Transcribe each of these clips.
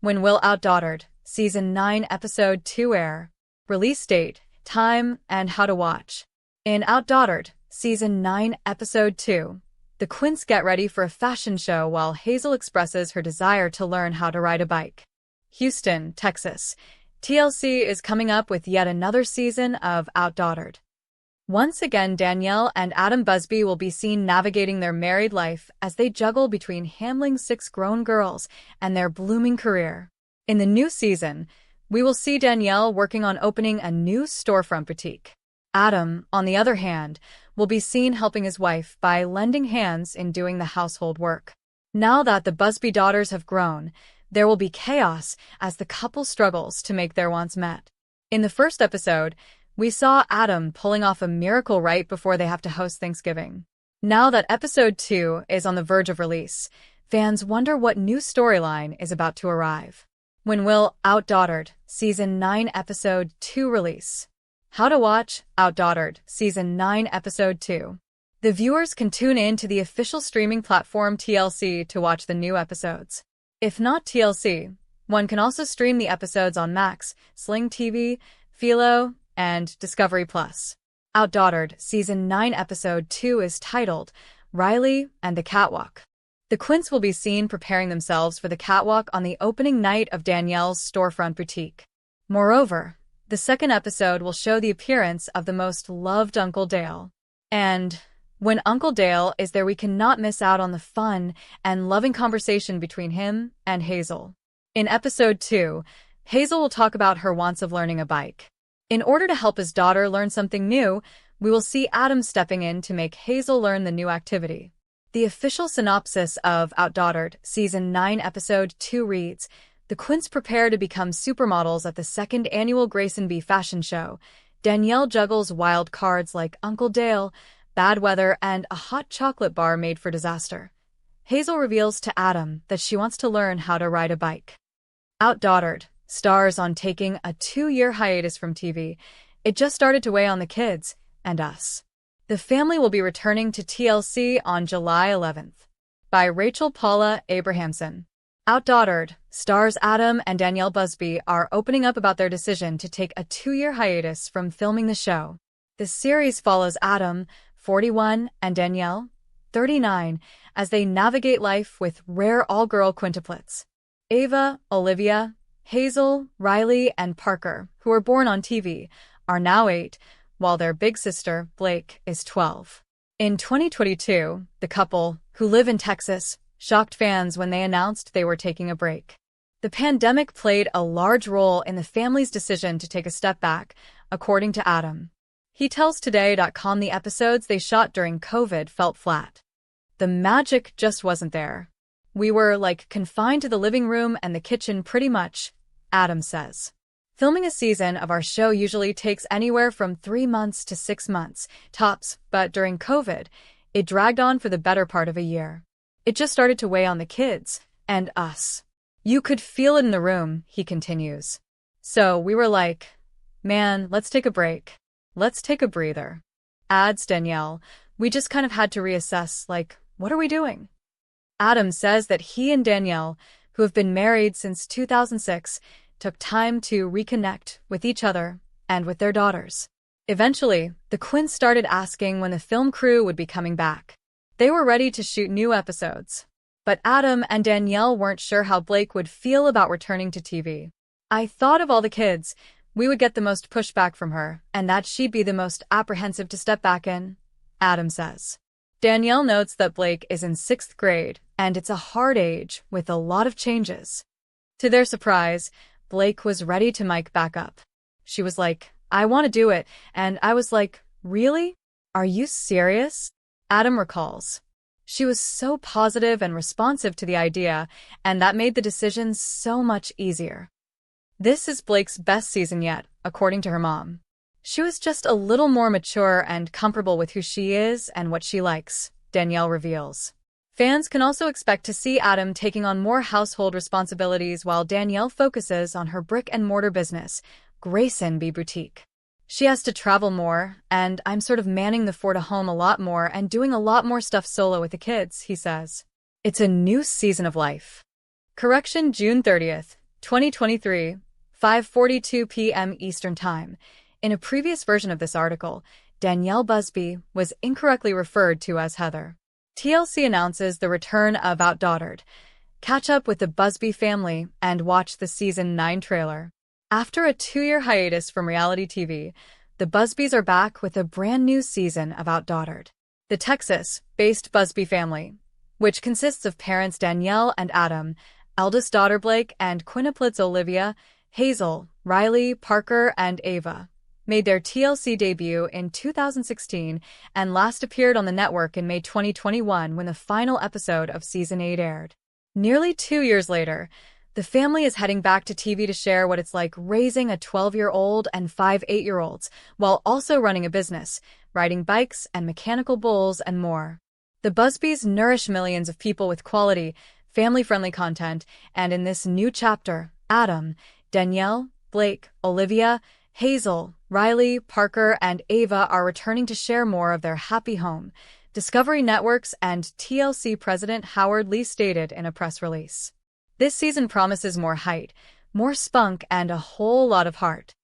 When will OutDaughtered, Season 9, Episode 2 air? Release date, time, and how to watch. In OutDaughtered, Season 9, Episode 2, the Quints get ready for a fashion show while Hazel expresses her desire to learn how to ride a bike. Houston, Texas. TLC is coming up with yet another season of OutDaughtered. Once again, Danielle and Adam Busby will be seen navigating their married life as they juggle between handling 6 grown girls and their blooming career. In the new season, we will see Danielle working on opening a new storefront boutique. Adam, on the other hand, will be seen helping his wife by lending hands in doing the household work. Now that the Busby daughters have grown, there will be chaos as the couple struggles to make their wants met. In the first episode, we saw Adam pulling off a miracle right before they have to host Thanksgiving. Now that Episode 2 is on the verge of release, fans wonder what new storyline is about to arrive. When will OutDaughtered, Season 9, Episode 2 release? How to watch OutDaughtered, Season 9, Episode 2. The viewers can tune in to the official streaming platform TLC to watch the new episodes. If not TLC, one can also stream the episodes on Max, Sling TV, Philo, and Discovery Plus. OutDaughtered, Season 9, Episode 2 is titled Riley and the Catwalk. The Quints will be seen preparing themselves for the catwalk on the opening night of Danielle's storefront boutique. Moreover, the second episode will show the appearance of the most loved Uncle Dale. And when Uncle Dale is there, we cannot miss out on the fun and loving conversation between him and Hazel. In Episode 2, Hazel will talk about her wants of learning a bike. In order to help his daughter learn something new, we will see Adam stepping in to make Hazel learn the new activity. The official synopsis of OutDaughtered, Season 9, Episode 2 reads, the Quints prepare to become supermodels at the 2nd annual Grayson fashion show. Danielle juggles wild cards like Uncle Dale, bad weather, and a hot chocolate bar made for disaster. Hazel reveals to Adam that she wants to learn how to ride a bike. OutDaughtered stars on taking a 2-year hiatus from TV. It just started to weigh on the kids and us. The family will be returning to TLC on July 11th. By Rachel Paula Abrahamson. OutDaughtered stars Adam and Danielle Busby are opening up about their decision to take a 2-year hiatus from filming the show. The series follows Adam, 41, and Danielle, 39, as they navigate life with rare all-girl quintuplets. Ava, Olivia, Hazel, Riley, and Parker, who were born on TV, are now 8, while their big sister, Blake, is 12. In 2022, the couple, who live in Texas, shocked fans when they announced they were taking a break. The pandemic played a large role in the family's decision to take a step back, according to Adam. He tells Today.com the episodes they shot during COVID felt flat. The magic just wasn't there. We were, confined to the living room and the kitchen pretty much, Adam says. Filming a season of our show usually takes anywhere from 3 months to 6 months, tops, but during COVID, it dragged on for the better part of a year. It just started to weigh on the kids and us. You could feel it in the room, he continues. So we were like, man, let's take a break. Let's take a breather. Adds Danielle, we just kind of had to reassess, what are we doing? Adam says that he and Danielle, who have been married since 2006, took time to reconnect with each other and with their daughters. Eventually, the Quints started asking when the film crew would be coming back. They were ready to shoot new episodes. But Adam and Danielle weren't sure how Blake would feel about returning to TV. I thought of all the kids, we would get the most pushback from her, and that she'd be the most apprehensive to step back in, Adam says. Danielle notes that Blake is in 6th grade, and it's a hard age with a lot of changes. To their surprise, Blake was ready to mic back up. She was like, I want to do it, and I was like, really? Are you serious? Adam recalls. She was so positive and responsive to the idea, and that made the decision so much easier. This is Blake's best season yet, according to her mom. She was just a little more mature and comfortable with who she is and what she likes, Danielle reveals. Fans can also expect to see Adam taking on more household responsibilities while Danielle focuses on her brick-and-mortar business, Grayson Boutique. She has to travel more, and I'm sort of manning the fort at home a lot more and doing a lot more stuff solo with the kids, he says. It's a new season of life. Correction, June 30th, 2023, 5:42 p.m. Eastern Time. In a previous version of this article, Danielle Busby was incorrectly referred to as Heather. TLC announces the return of OutDaughtered. Catch up with the Busby family and watch the Season 9 trailer. After a 2-year hiatus from reality TV, the Busbys are back with a brand new season of OutDaughtered. The Texas-based Busby family, which consists of parents Danielle and Adam, eldest daughter Blake, and Quintuplets Olivia, Hazel, Riley, Parker, and Ava, made their TLC debut in 2016 and last appeared on the network in May 2021 when the final episode of Season 8 aired. Nearly 2 years later, the family is heading back to TV to share what it's like raising a 12-year-old and 5 8-year-olds while also running a business, riding bikes and mechanical bulls, and more. The Busbys nourish millions of people with quality, family-friendly content, and in this new chapter, Adam, Danielle, Blake, Olivia, Hazel, Riley, Parker, and Ava are returning to share more of their happy home, Discovery Networks and TLC president Howard Lee stated in a press release. This season promises more height, more spunk, and a whole lot of heart.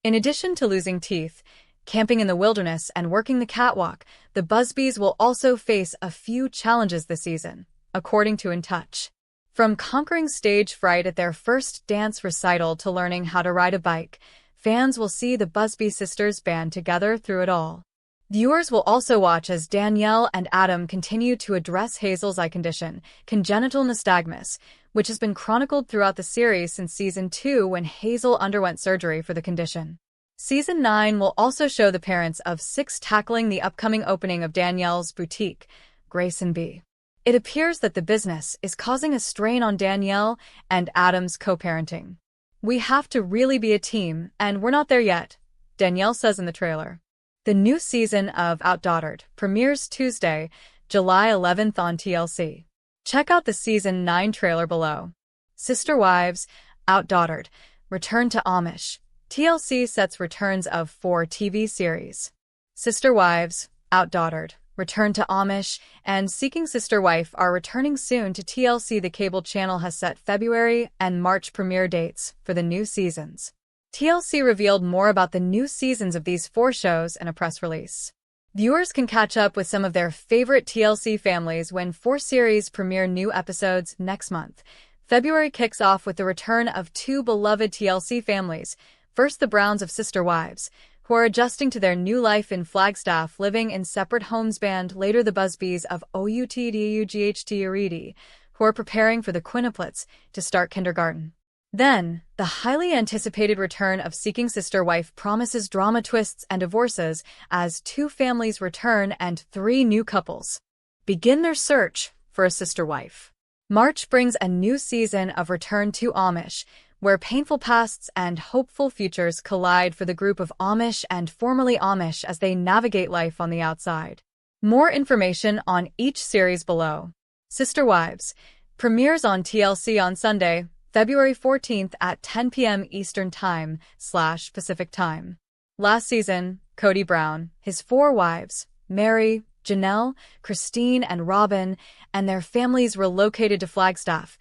In addition to losing teeth, camping in the wilderness, and working the catwalk, the Busbys will also face a few challenges this season, according to In Touch. From conquering stage fright at their first dance recital to learning how to ride a bike, fans will see the Busby sisters band together through it all. Viewers will also watch as Danielle and Adam continue to address Hazel's eye condition, congenital nystagmus, which has been chronicled throughout the series since Season 2 when Hazel underwent surgery for the condition. Season 9 will also show the parents of 6 tackling the upcoming opening of Danielle's boutique, Grace & B. It appears that the business is causing a strain on Danielle and Adam's co-parenting. "We have to really be a team, and we're not there yet," Danielle says in the trailer. The new season of OutDaughtered premieres Tuesday, July 11th on TLC. Check out the Season 9 trailer below. Sister Wives, OutDaughtered, return to Amish. TLC sets returns of 4 TV series. Sister Wives, OutDaughtered, return to Amish, and Seeking Sister Wife are returning soon to TLC. The cable channel has set February and March premiere dates for the new seasons. TLC revealed more about the new seasons of these 4 shows in a press release. Viewers can catch up with some of their favorite TLC families when 4 series premiere new episodes next month. February kicks off with the return of 2 beloved TLC families. First, the Browns of Sister Wives, who are adjusting to their new life in Flagstaff, living in separate homes. Band later the Busbys of OUTDUGHT, who are preparing for the Quintuplets to start kindergarten. Then, the highly anticipated return of Seeking Sister Wife promises drama twists and divorces as 2 families return and 3 new couples begin their search for a sister wife. March brings a new season of Return to Amish, where painful pasts and hopeful futures collide for the group of Amish and formerly Amish as they navigate life on the outside. More information on each series below. Sister Wives premieres on TLC on Sunday, February 14th at 10 p.m. Eastern Time / Pacific Time. Last season, Cody Brown, his 4 wives, Mary, Janelle, Christine, and Robin, and their families relocated to Flagstaff,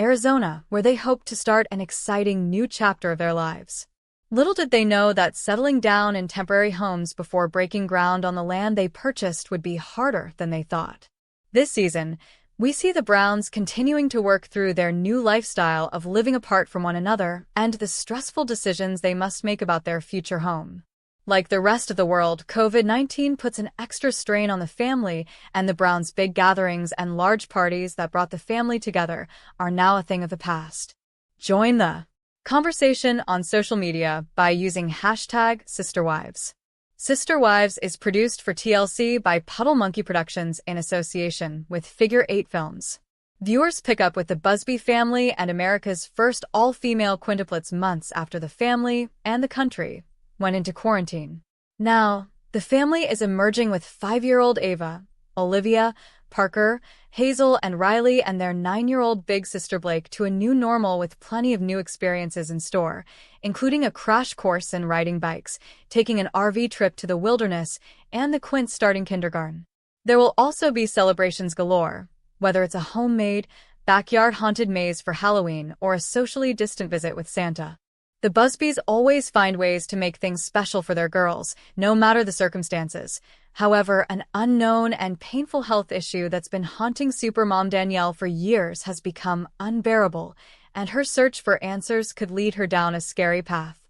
Arizona, where they hoped to start an exciting new chapter of their lives. Little did they know that settling down in temporary homes before breaking ground on the land they purchased would be harder than they thought. This season, we see the Browns continuing to work through their new lifestyle of living apart from one another and the stressful decisions they must make about their future home. Like the rest of the world, COVID-19 puts an extra strain on the family, and the Browns' big gatherings and large parties that brought the family together are now a thing of the past. Join the conversation on social media by using #SisterWives. Sister Wives is produced for TLC by Puddle Monkey Productions in association with Figure 8 Films. Viewers pick up with the Busby family and America's first all-female quintuplets months after the family and the country went into quarantine. Now, the family is emerging with 5-year-old Ava, Olivia, Parker, Hazel, and Riley, and their 9-year-old big sister Blake to a new normal with plenty of new experiences in store, including a crash course in riding bikes, taking an RV trip to the wilderness, and the Quints starting kindergarten. There will also be celebrations galore, whether it's a homemade, backyard haunted maze for Halloween, or a socially distant visit with Santa. The Busbys always find ways to make things special for their girls, no matter the circumstances. However, an unknown and painful health issue that's been haunting Supermom Danielle for years has become unbearable, and her search for answers could lead her down a scary path.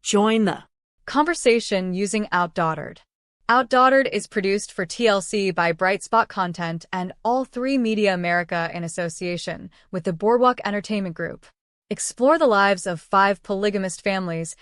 Join the conversation using OutDaughtered. OutDaughtered is produced for TLC by Bright Spot Content and All3 Media America in association with the Boardwalk Entertainment Group. Explore the lives of 5 polygamist families,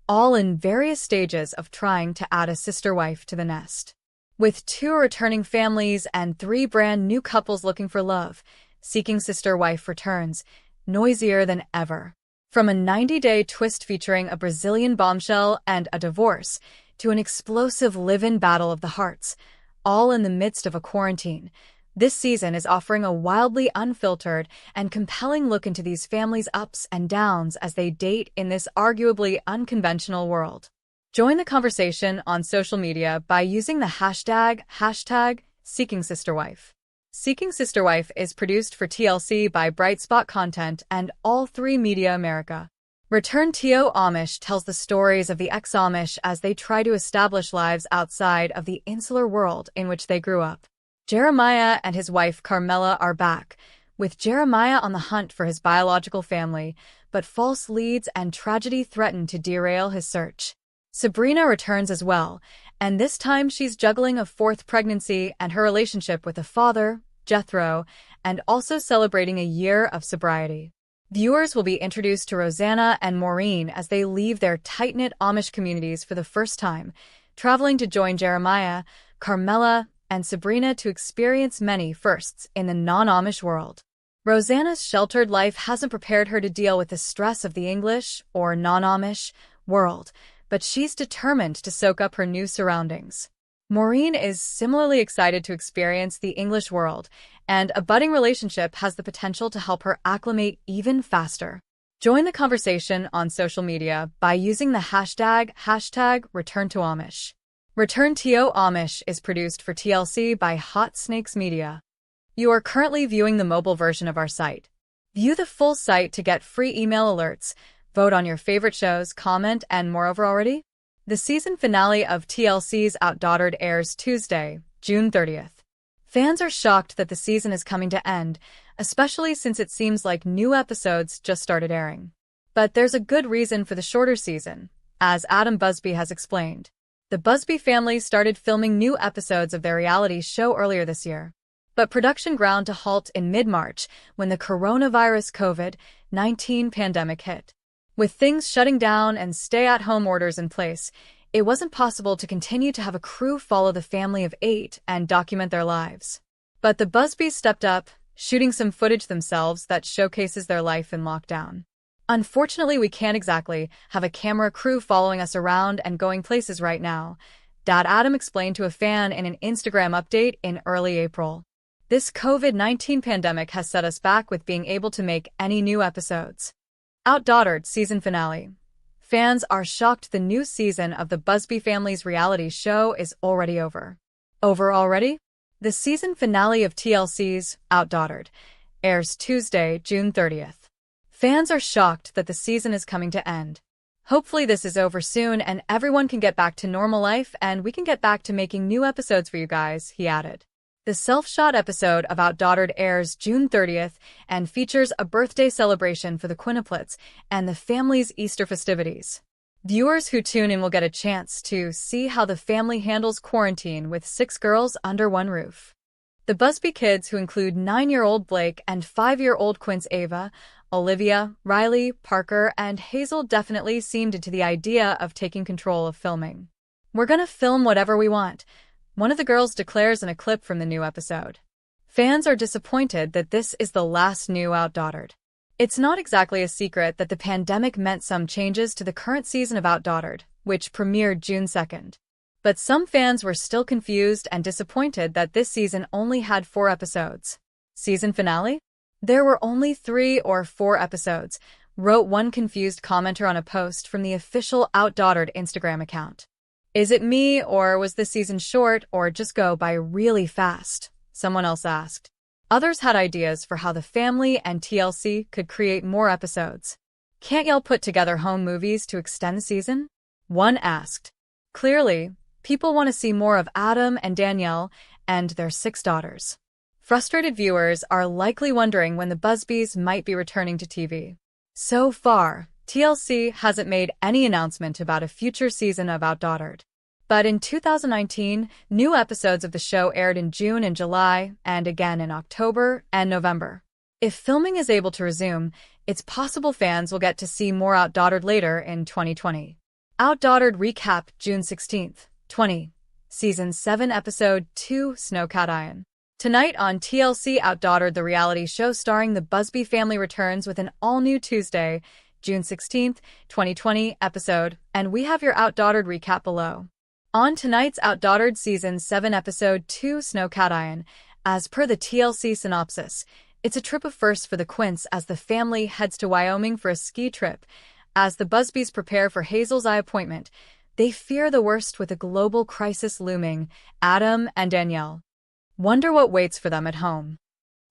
all in various stages of trying to add a sister wife to the nest. With 2 returning families and 3 brand new couples looking for love, Seeking Sister Wife returns, noisier than ever. From a 90-day twist featuring a Brazilian bombshell and a divorce, to an explosive live-in battle of the hearts, all in the midst of a quarantine, this season is offering a wildly unfiltered and compelling look into these families' ups and downs as they date in this arguably unconventional world. Join the conversation on social media by using the hashtag #SeekingSisterWife. Seeking Sister Wife is produced for TLC by Bright Spot Content and All3 Media America. Return to Amish tells the stories of the ex-Amish as they try to establish lives outside of the insular world in which they grew up. Jeremiah and his wife Carmela are back, with Jeremiah on the hunt for his biological family, but false leads and tragedy threaten to derail his search. Sabrina returns as well, and this time she's juggling a 4th pregnancy and her relationship with a father, Jethro, and also celebrating a year of sobriety. Viewers will be introduced to Rosanna and Maureen as they leave their tight-knit Amish communities for the first time, traveling to join Jeremiah, Carmela, and Sabrina to experience many firsts in the non-Amish world. Rosanna's sheltered life hasn't prepared her to deal with the stress of the English, or non-Amish, world, but she's determined to soak up her new surroundings. Maureen is similarly excited to experience the English world, and a budding relationship has the potential to help her acclimate even faster. Join the conversation on social media by using the hashtag #ReturnToAmish. Return to Amish is produced for TLC by Hot Snakes Media. You are currently viewing the mobile version of our site. View the full site to get free email alerts, vote on your favorite shows, comment, and moreover already. The season finale of TLC's OutDaughtered airs Tuesday, June 30th. Fans are shocked that the season is coming to end, especially since it seems like new episodes just started airing. But there's a good reason for the shorter season, as Adam Busby has explained. The Busby family started filming new episodes of their reality show earlier this year, but production ground to halt in mid-March when the coronavirus COVID-19 pandemic hit. With things shutting down and stay-at-home orders in place, it wasn't possible to continue to have a crew follow the family of 8 and document their lives. But the Busbys stepped up, shooting some footage themselves that showcases their life in lockdown. Unfortunately, we can't exactly have a camera crew following us around and going places right now, Dad Adam explained to a fan in an Instagram update in early April. This COVID-19 pandemic has set us back with being able to make any new episodes. OutDaughtered season finale. Fans are shocked the new season of the Busby family's reality show is already over. Over already? The season finale of TLC's OutDaughtered airs Tuesday, June 30th. Fans are shocked that the season is coming to end. Hopefully this is over soon and everyone can get back to normal life and we can get back to making new episodes for you guys, he added. The self-shot episode of OutDaughtered airs June 30th and features a birthday celebration for the Quintuplets and the family's Easter festivities. Viewers who tune in will get a chance to see how the family handles quarantine with 6 girls under one roof. The Busby kids, who include 9-year-old Blake and 5-year-old Quints Ava, Olivia, Riley, Parker, and Hazel, definitely seemed into the idea of taking control of filming. "We're gonna film whatever we want," one of the girls declares in a clip from the new episode. Fans are disappointed that this is the last new OutDaughtered. It's not exactly a secret that the pandemic meant some changes to the current season of OutDaughtered, which premiered June 2nd. But some fans were still confused and disappointed that this season only had 4 episodes. Season finale? There were only 3 or 4 episodes, wrote one confused commenter on a post from the official OutDaughtered Instagram account. "Is it me, or was this season short, or just go by really fast?" someone else asked. Others had ideas for how the family and TLC could create more episodes. Can't y'all put together home movies to extend the season? One asked. Clearly, people want to see more of Adam and Danielle and their 6 daughters. Frustrated viewers are likely wondering when the Busbys might be returning to TV. So far, TLC hasn't made any announcement about a future season of OutDaughtered. But in 2019, new episodes of the show aired in June and July, and again in October and November. If filming is able to resume, it's possible fans will get to see more OutDaughtered later in 2020. OutDaughtered Recap June 16, 20. Season 7 Episode 2 Snowcat Iron. Tonight on TLC OutDaughtered, the reality show starring the Busby family returns with an all-new Tuesday, June 16, 2020 episode, and we have your OutDaughtered recap below. On tonight's OutDaughtered Season 7 Episode 2 Snowcat Iron, as per the TLC synopsis, it's a trip of firsts for the Quints as the family heads to Wyoming for a ski trip. As the Busbys prepare for Hazel's eye appointment, they fear the worst with a global crisis looming. Adam and Danielle wonder what waits for them at home.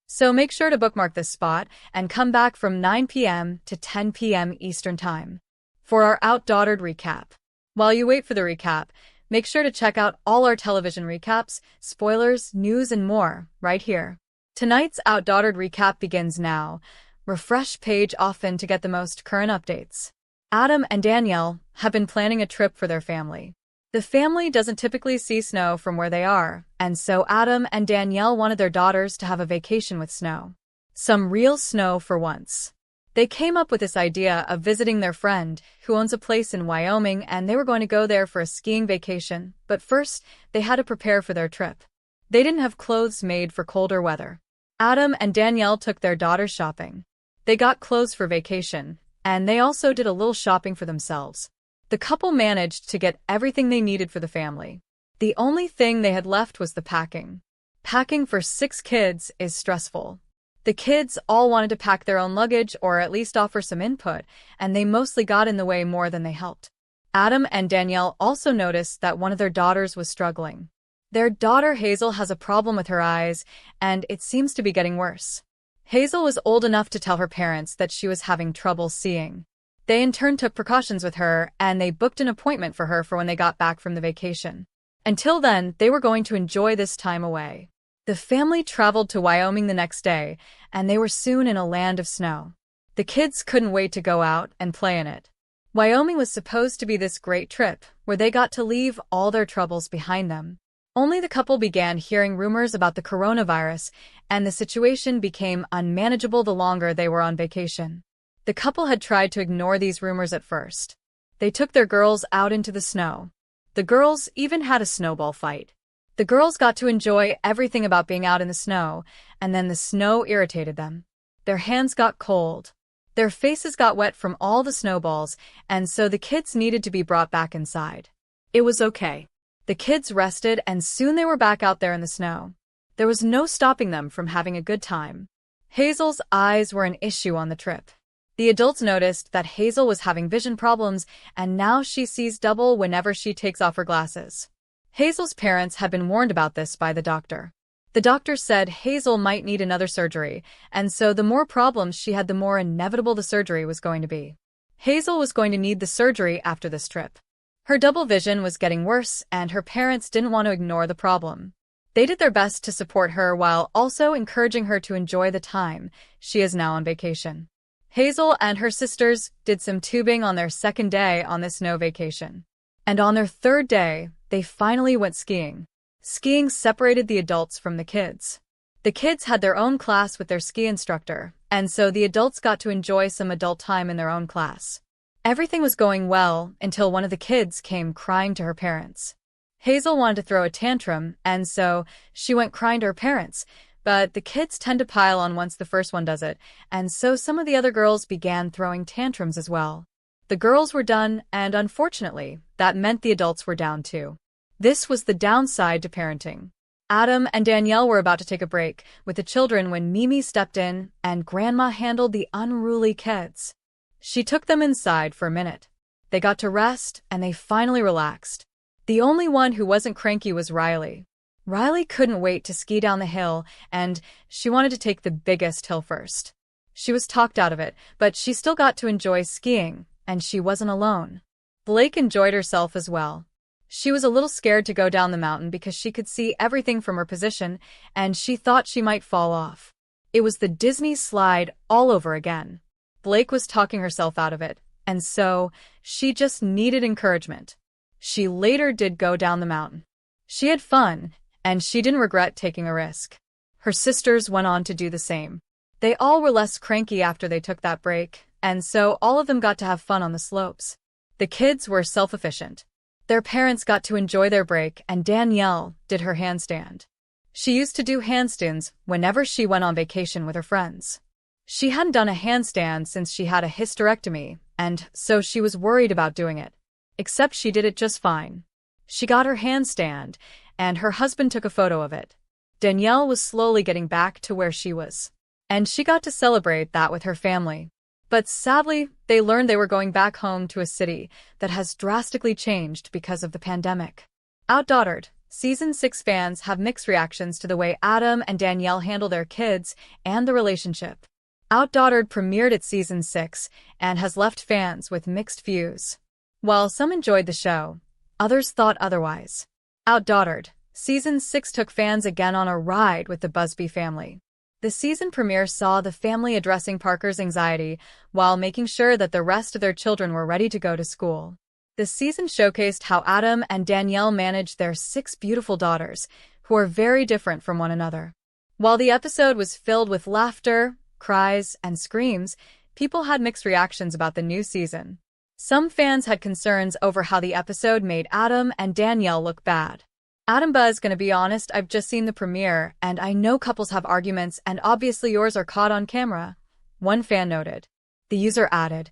So make sure to bookmark this spot and come back from 9 p.m. to 10 p.m. Eastern Time for our OutDaughtered recap. While you wait for the recap, make sure to check out all our television recaps, spoilers, news, and more right here. Tonight's OutDaughtered recap begins now. Refresh page often to get the most current updates. Adam and Danielle have been planning a trip for their family. The family doesn't typically see snow from where they are, and so Adam and Danielle wanted their daughters to have a vacation with snow. Some real snow for once. They came up with this idea of visiting their friend, who owns a place in Wyoming, and they were going to go there for a skiing vacation, but first, they had to prepare for their trip. They didn't have clothes made for colder weather. Adam and Danielle took their daughters shopping. They got clothes for vacation, and they also did a little shopping for themselves. The couple managed to get everything they needed for the family. The only thing they had left was the packing. Packing for 6 kids is stressful. The kids all wanted to pack their own luggage or at least offer some input, and they mostly got in the way more than they helped. Adam and Danielle also noticed that one of their daughters was struggling. Their daughter Hazel has a problem with her eyes, and it seems to be getting worse. Hazel was old enough to tell her parents that she was having trouble seeing. They in turn took precautions with her, and they booked an appointment for her for when they got back from the vacation. Until then, they were going to enjoy this time away. The family traveled to Wyoming the next day, and they were soon in a land of snow. The kids couldn't wait to go out and play in it. Wyoming was supposed to be this great trip, where they got to leave all their troubles behind them. Only the couple began hearing rumors about the coronavirus, and the situation became unmanageable the longer they were on vacation. The couple had tried to ignore these rumors at first. They took their girls out into the snow. The girls even had a snowball fight. The girls got to enjoy everything about being out in the snow, and then the snow irritated them. Their hands got cold. Their faces got wet from all the snowballs, and so the kids needed to be brought back inside. It was okay. The kids rested, and soon they were back out there in the snow. There was no stopping them from having a good time. Hazel's eyes were an issue on the trip. The adults noticed that Hazel was having vision problems, and now she sees double whenever she takes off her glasses. Hazel's parents had been warned about this by the doctor. The doctor said Hazel might need another surgery, and so the more problems she had, the more inevitable the surgery was going to be. Hazel was going to need the surgery after this trip. Her double vision was getting worse, and her parents didn't want to ignore the problem. They did their best to support her while also encouraging her to enjoy the time. She is now on vacation. Hazel and her sisters did some tubing on their second day on this snow vacation. And on their third day, they finally went skiing. Skiing separated the adults from the kids. The kids had their own class with their ski instructor, and so the adults got to enjoy some adult time in their own class. Everything was going well until one of the kids came crying to her parents. Hazel wanted to throw a tantrum, and so she went crying to her parents, but the kids tend to pile on once the first one does it, and so some of the other girls began throwing tantrums as well. The girls were done, and unfortunately, that meant the adults were down too. This was the downside to parenting. Adam and Danielle were about to take a break with the children when Mimi stepped in, and Grandma handled the unruly kids. She took them inside for a minute. They got to rest, and they finally relaxed. The only one who wasn't cranky was Riley. Riley couldn't wait to ski down the hill, and she wanted to take the biggest hill first. She was talked out of it, but she still got to enjoy skiing, and she wasn't alone. Blake enjoyed herself as well. She was a little scared to go down the mountain because she could see everything from her position, and she thought she might fall off. It was the Disney slide all over again. Blake was talking herself out of it, and so she just needed encouragement. She later did go down the mountain. She had fun, and she didn't regret taking a risk. Her sisters went on to do the same. They all were less cranky after they took that break, and so all of them got to have fun on the slopes. The kids were self-efficient. Their parents got to enjoy their break, and Danielle did her handstand. She used to do handstands whenever she went on vacation with her friends. She hadn't done a handstand since she had a hysterectomy, and so she was worried about doing it. Except she did it just fine. She got her handstand, and her husband took a photo of it. Danielle was slowly getting back to where she was, and she got to celebrate that with her family. But sadly, they learned they were going back home to a city that has drastically changed because of the pandemic. OutDaughtered, Season 6 fans have mixed reactions to the way Adam and Danielle handle their kids and the relationship. OutDaughtered premiered at Season 6 and has left fans with mixed views. While some enjoyed the show, others thought otherwise. OutDaughtered, Season 6 took fans again on a ride with the Busby family. The season premiere saw the family addressing Parker's anxiety while making sure that the rest of their children were ready to go to school. The season showcased how Adam and Danielle managed their 6 beautiful daughters, who are very different from one another. While the episode was filled with laughter, cries, and screams, people had mixed reactions about the new season. Some fans had concerns over how the episode made Adam and Danielle look bad. Adam Buzz, gonna be honest, I've just seen the premiere, and I know couples have arguments, and obviously yours are caught on camera. One fan noted. The user added,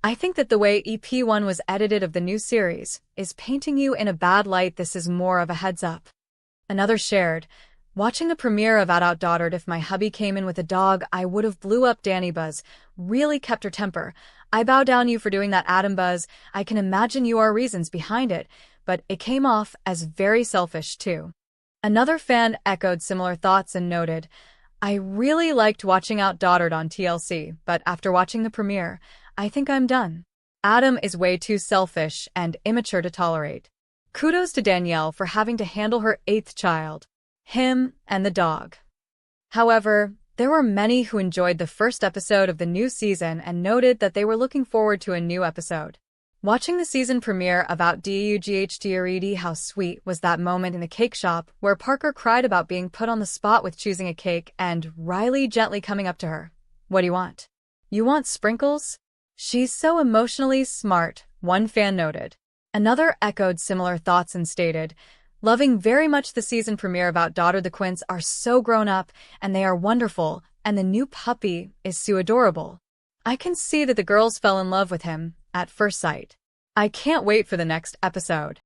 I think that the way EP1 was edited of the new series is painting you in a bad light. This is more of a heads up. Another shared, watching the premiere of OutDaughtered, if my hubby came in with a dog, I would have blew up. Danny Buzz really kept her temper. I bow down you for doing that, Adam Buzz. I can imagine you are reasons behind it, but it came off as very selfish too. Another fan echoed similar thoughts and noted, I really liked watching OutDaughtered on TLC, but after watching the premiere, I think I'm done. Adam is way too selfish and immature to tolerate. Kudos to Danielle for having to handle her 8th child, him and the dog. However, there were many who enjoyed the first episode of the new season and noted that they were looking forward to a new episode. Watching the season premiere of OutDaughtered, how sweet was that moment in the cake shop where Parker cried about being put on the spot with choosing a cake and Riley gently coming up to her. What do you want? You want sprinkles? She's so emotionally smart, one fan noted. Another echoed similar thoughts and stated, loving very much the season premiere of OutDaughtered. The Quints are so grown up and they are wonderful, and the new puppy is so adorable. I can see that the girls fell in love with him at first sight. I can't wait for the next episode.